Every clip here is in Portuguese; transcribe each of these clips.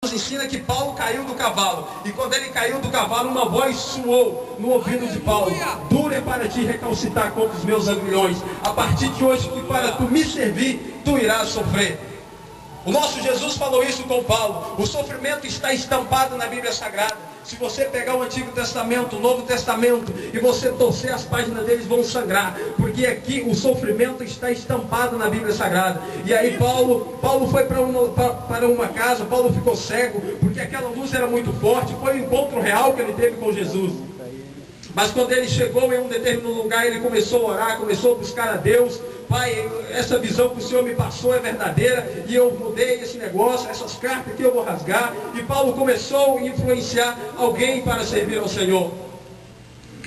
nos ensina que Paulo caiu do cavalo. E quando ele caiu do cavalo, uma voz soou no ouvido de Paulo: duro é para ti recalcitar contra os meus aguilhões. A partir de hoje, que para tu me servir, tu irás sofrer. O nosso Jesus falou isso com Paulo. O sofrimento está estampado na Bíblia Sagrada. Se você pegar o Antigo Testamento, o Novo Testamento, e você torcer as páginas deles, vão sangrar. Porque aqui o sofrimento está estampado na Bíblia Sagrada. E aí Paulo foi para uma casa, Paulo ficou cego, porque aquela luz era muito forte. Foi o encontro real que ele teve com Jesus. Mas quando ele chegou em um determinado lugar, ele começou a orar, começou a buscar a Deus. Pai, essa visão que o Senhor me passou é verdadeira, e eu mudei esse negócio, essas cartas aqui eu vou rasgar. E Paulo começou a influenciar alguém para servir ao Senhor.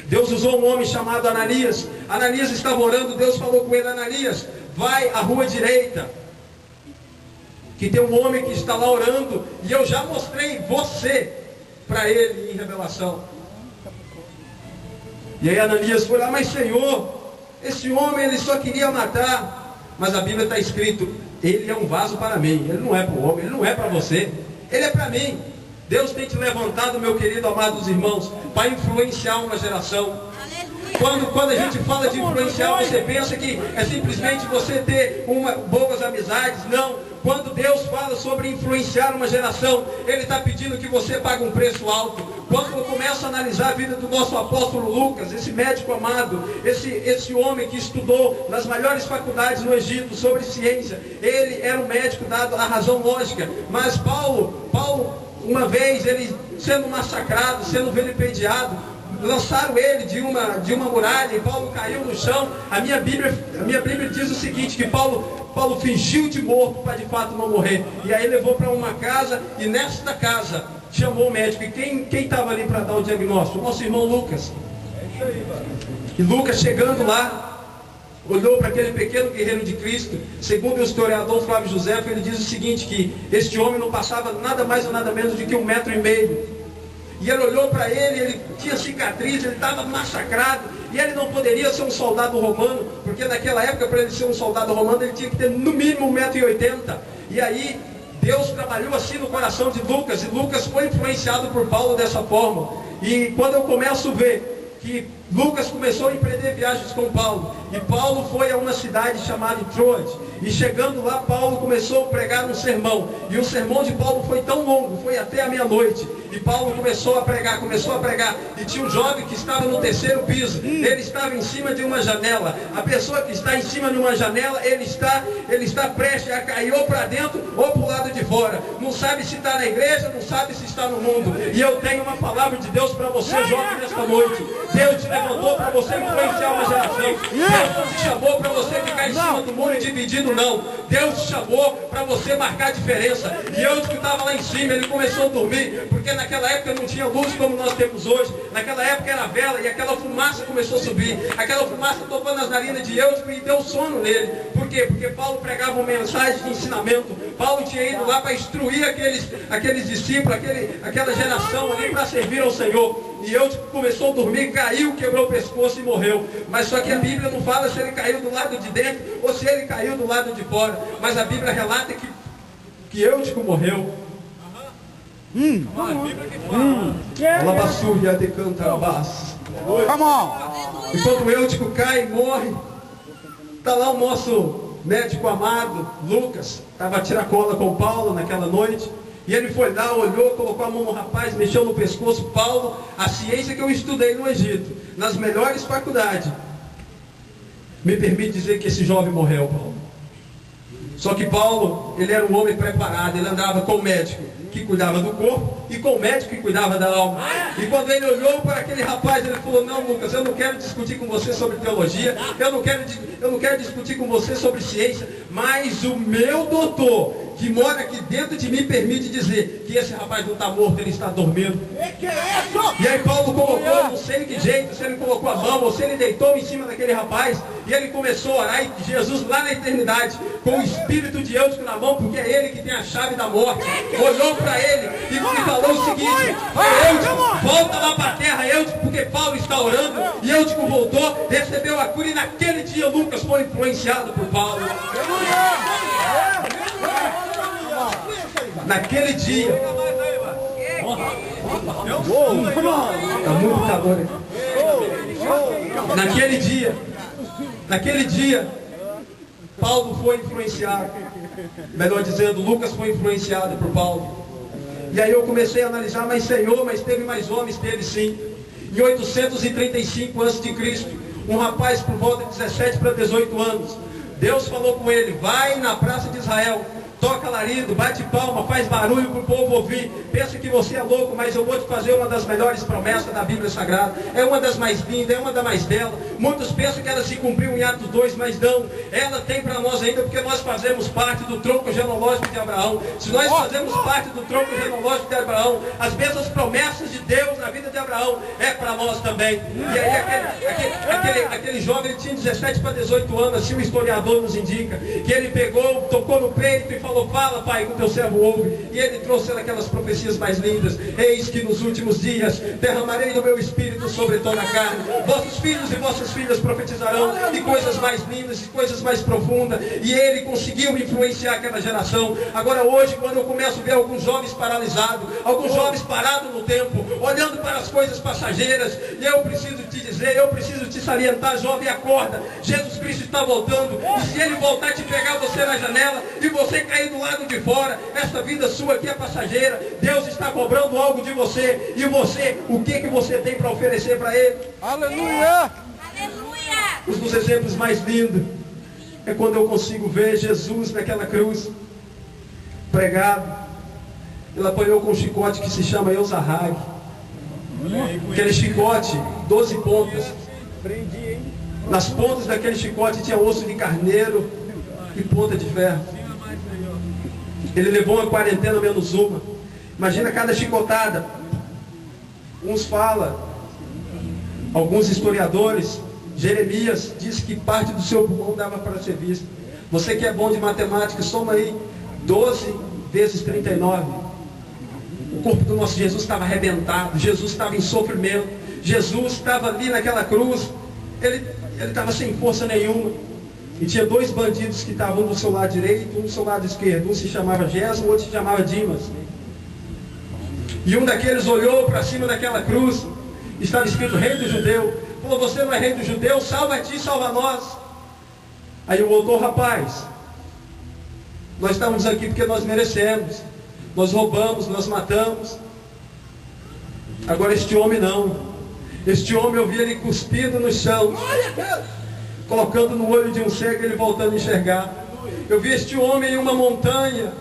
Deus usou um homem chamado Ananias. Ananias estava orando, Deus falou com ele: Ananias, vai à rua direita, que tem um homem que está lá orando, e eu já mostrei você para ele em revelação. E aí Ananias foi lá: mas Senhor, esse homem ele só queria matar. Mas a Bíblia está escrito: ele é um vaso para mim. Ele não é para o homem, ele não é para você, ele é para mim. Deus tem te levantado, meu querido, amados irmãos, para influenciar uma geração. Quando a gente fala de influenciar, você pensa que é simplesmente você ter boas amizades. Não. Quando Deus fala sobre influenciar uma geração, Ele está pedindo que você pague um preço alto. Quando eu começo a analisar a vida do nosso apóstolo Lucas, esse médico amado, esse homem que estudou nas melhores faculdades no Egito sobre ciência, ele era um médico dado à razão lógica. Mas Paulo, uma vez, ele sendo massacrado, sendo vilipendiado, lançaram ele de uma muralha, e Paulo caiu no chão. A minha Bíblia diz o seguinte, que Paulo fingiu de morto para de fato não morrer. E aí levou para uma casa, e nesta casa chamou o médico. E quem estava ali para dar o diagnóstico? O nosso irmão Lucas. E Lucas, chegando lá, olhou para aquele pequeno guerreiro de Cristo. Segundo o historiador Flávio José, ele diz o seguinte, que este homem não passava nada mais ou nada menos do que 1,5 metros. E ele olhou para ele tinha cicatriz, ele estava massacrado, e ele não poderia ser um soldado romano, porque naquela época, para ele ser um soldado romano, ele tinha que ter no mínimo 1,80 m. E aí Deus trabalhou assim no coração de Lucas, e Lucas foi influenciado por Paulo dessa forma. E quando eu começo a ver que Lucas começou a empreender viagens com Paulo, e Paulo foi a uma cidade chamada Troade, e chegando lá, Paulo começou a pregar um sermão, e o sermão de Paulo foi tão longo, foi até a meia-noite, e Paulo começou a pregar, e tinha um jovem que estava no 3º piso, ele estava em cima de uma janela. A pessoa que está em cima de uma janela, ele está prestes a cair ou para dentro ou para o lado de fora, não sabe se está na igreja, não sabe se está no mundo. E eu tenho uma palavra de Deus para você, jovem, nesta noite. Deus te levantou para você influenciar uma geração. Deus não te chamou para você ficar em cima do muro e dividido, não. Deus te chamou para você marcar a diferença. E eu que estava lá em cima, ele começou a dormir, porque naquela época não tinha luz como nós temos hoje. Naquela época era vela, e aquela fumaça começou a subir. Aquela fumaça topando as narinas de Eutico e deu sono nele. Por quê? Porque Paulo pregava uma mensagem de ensinamento. Paulo tinha ido lá para instruir aqueles discípulos, aquela geração ali, para servir ao Senhor. E Eutico começou a dormir, caiu, quebrou o pescoço e morreu. Mas só que a Bíblia não fala se ele caiu do lado de dentro ou se ele caiu do lado de fora. Mas a Bíblia relata que Eutico morreu. Alabassurria de cantarabás. E quando Eutico cai e morre, está lá o nosso médico amado, Lucas, estava a tirar cola com Paulo naquela noite. E ele foi lá, olhou, colocou a mão no rapaz, mexeu no pescoço. Paulo, a ciência que eu estudei no Egito, nas melhores faculdades, me permite dizer que esse jovem morreu, Paulo. Só que Paulo, ele era um homem preparado, ele andava com o médico que cuidava do corpo e com o médico que cuidava da alma. E quando ele olhou para aquele rapaz, ele falou: não, Lucas, eu não quero discutir com você sobre teologia, eu não quero discutir com você sobre ciência, mas o meu doutor, que mora aqui dentro de mim, permite dizer que esse rapaz não está morto, ele está dormindo. E aí Paulo colocou, não sei de que jeito, se ele colocou a mão ou se ele deitou em cima daquele rapaz, e ele começou a orar, e Jesus lá na eternidade, com o espírito de Eutico na mão, porque é ele que tem a chave da morte, olhou para ele e falou o seguinte: Eutico, volta lá para a terra, Eutico, porque Paulo está orando. E Eutico voltou, recebeu a cura, e naquele dia Lucas foi influenciado por Paulo. Naquele dia Está muito calor aqui. Naquele dia, Paulo foi influenciado. Melhor dizendo, Lucas foi influenciado por Paulo. E aí eu comecei a analisar, mas Senhor, mas teve mais homens? Teve sim. Em 835 a.C., um rapaz por volta de 17 para 18 anos, Deus falou com ele: vai na praça de Israel, toca alarido, bate palma, faz barulho para o povo ouvir. Pensa que você é louco, mas eu vou te fazer uma das melhores promessas da Bíblia Sagrada. É uma das mais lindas, é uma das mais belas. Muitos pensam que ela se cumpriu em Atos 2, mas não. Ela tem para nós ainda, porque nós fazemos parte do tronco genealógico de Abraão. Se nós fazemos parte do tronco genealógico de Abraão, as mesmas promessas de Deus na vida de Abraão é para nós também. E aí aquele jovem, ele tinha 17 para 18 anos, assim o historiador nos indica, que ele pegou, tocou no peito e falou: fala, pai, que o teu servo ouve. E ele trouxe aquelas profecias mais lindas: eis que nos últimos dias derramarei do meu espírito sobre toda a carne, vossos filhos e vossas filhas profetizarão, e coisas mais lindas e coisas mais profundas. E ele conseguiu influenciar aquela geração. Agora hoje, quando eu começo a ver alguns jovens paralisados, alguns jovens parados no tempo, olhando para as coisas passageiras, e eu preciso te dizer, eu preciso te salientar: jovem, acorda, Jesus Cristo está voltando, e se ele voltar te pegar você na janela, e você cair do lado de fora, essa vida sua aqui é passageira. Deus está cobrando algo de você, e você, o que você tem para oferecer para ele? Aleluia! Um dos exemplos mais lindos é quando eu consigo ver Jesus naquela cruz, pregado. Ele apanhou com um chicote que se chama Eusarrag. Aquele chicote, 12 pontas. Nas pontas daquele chicote tinha osso de carneiro e ponta de ferro. Ele levou uma quarentena menos uma. Imagina cada chicotada. Uns falam, alguns historiadores, Jeremias diz que parte do seu pulmão dava para ser visto. Você que é bom de matemática, soma aí 12 vezes 39. O corpo do nosso Jesus estava arrebentado, Jesus estava em sofrimento, Jesus estava ali naquela cruz, ele estava sem força nenhuma. E tinha dois bandidos que estavam um do seu lado direito, um do seu lado esquerdo. Um se chamava Gesmo, o outro se chamava Dimas. E um daqueles olhou para cima daquela cruz, estava escrito Rei do Judeu. Falou: você não é Rei do Judeu? Salva a ti, salva a nós. Aí o outro: rapaz, nós estamos aqui porque nós merecemos. Nós roubamos, nós matamos. Agora este homem não. Este homem, eu vi ele cuspindo no chão, colocando no olho de um cego, ele voltando a enxergar. Eu vi este homem em uma montanha,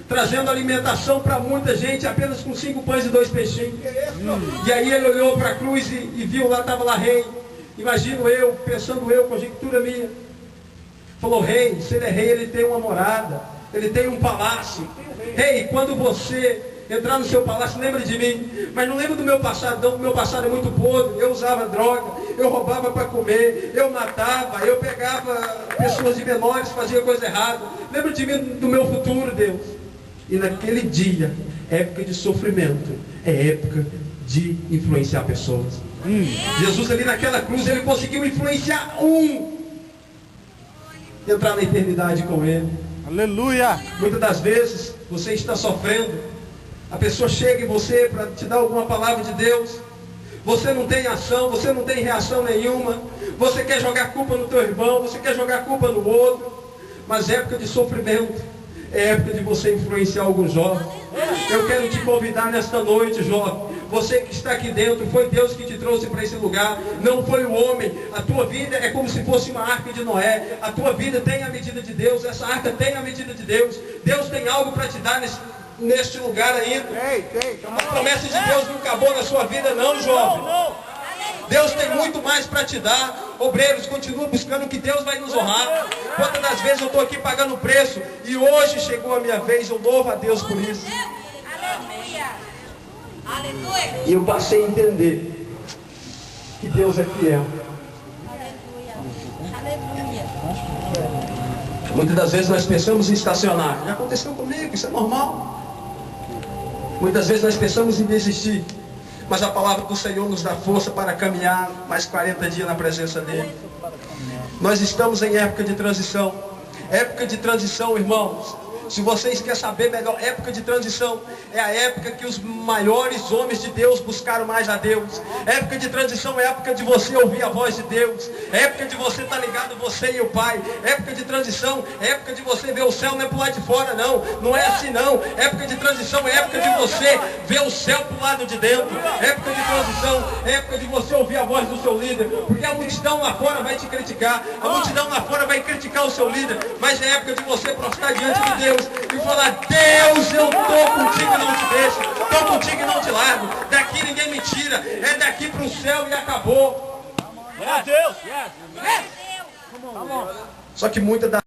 trazendo alimentação para muita gente, apenas com 5 pães e 2 peixinhos. E aí ele olhou para a cruz e viu lá, estava lá rei. Imagino eu, pensando eu, conjectura minha. Falou: rei, se ele é rei, ele tem uma morada, ele tem um palácio. Rei, quando você entrar no seu palácio, lembra de mim. Mas não lembra do meu passado, não. O meu passado é muito podre. Eu usava droga, eu roubava para comer, eu matava, eu pegava pessoas de menores, fazia coisa errada. Lembra de mim do meu futuro, Deus. E naquele dia, época de sofrimento, é época de influenciar pessoas. Jesus ali naquela cruz, ele conseguiu influenciar entrar na eternidade com ele. Aleluia! Muitas das vezes você está sofrendo, a pessoa chega em você para te dar alguma palavra de Deus, você não tem ação, você não tem reação nenhuma, você quer jogar culpa no teu irmão, você quer jogar culpa no outro. Mas é época de sofrimento, é época de você influenciar alguns jovens. Eu quero te convidar nesta noite, jovem. Você que está aqui dentro, foi Deus que te trouxe para esse lugar, não foi o homem. A tua vida é como se fosse uma arca de Noé. A tua vida tem a medida de Deus, essa arca tem a medida de Deus. Deus tem algo para te dar neste lugar ainda. A promessa de Deus não acabou na sua vida não, jovem. Deus tem muito mais para te dar. Obreiros, continua buscando que Deus vai nos honrar. Quantas das vezes eu estou aqui pagando o preço, e hoje chegou a minha vez, eu louvo a Deus por isso. E eu passei a entender que Deus é fiel. Muitas das vezes nós pensamos em estacionar. Já aconteceu comigo, isso é normal. Muitas vezes nós pensamos em desistir. Mas a palavra do Senhor nos dá força para caminhar mais 40 dias na presença dEle. Nós estamos em época de transição. Época de transição, irmãos, Se vocês querem saber melhor, época de transição é a época que os maiores homens de Deus buscaram mais a Deus. Época de transição é a época de você ouvir a voz de Deus. É época de você estar ligado, você e o Pai. Época de transição é época de você ver o céu, não é pro lado de fora não. Não é assim não. Época de transição é época de você ver o céu pro lado de dentro. Época de transição é época de você ouvir a voz do seu líder. Porque a multidão lá fora vai te criticar. A multidão lá fora vai criticar o seu líder. Mas é época de você prostrar diante de Deus e falar: Deus, eu estou contigo e não te deixo. Estou contigo e não te largo. Daqui ninguém me tira. É daqui para o céu e acabou. Deus! Só que muita da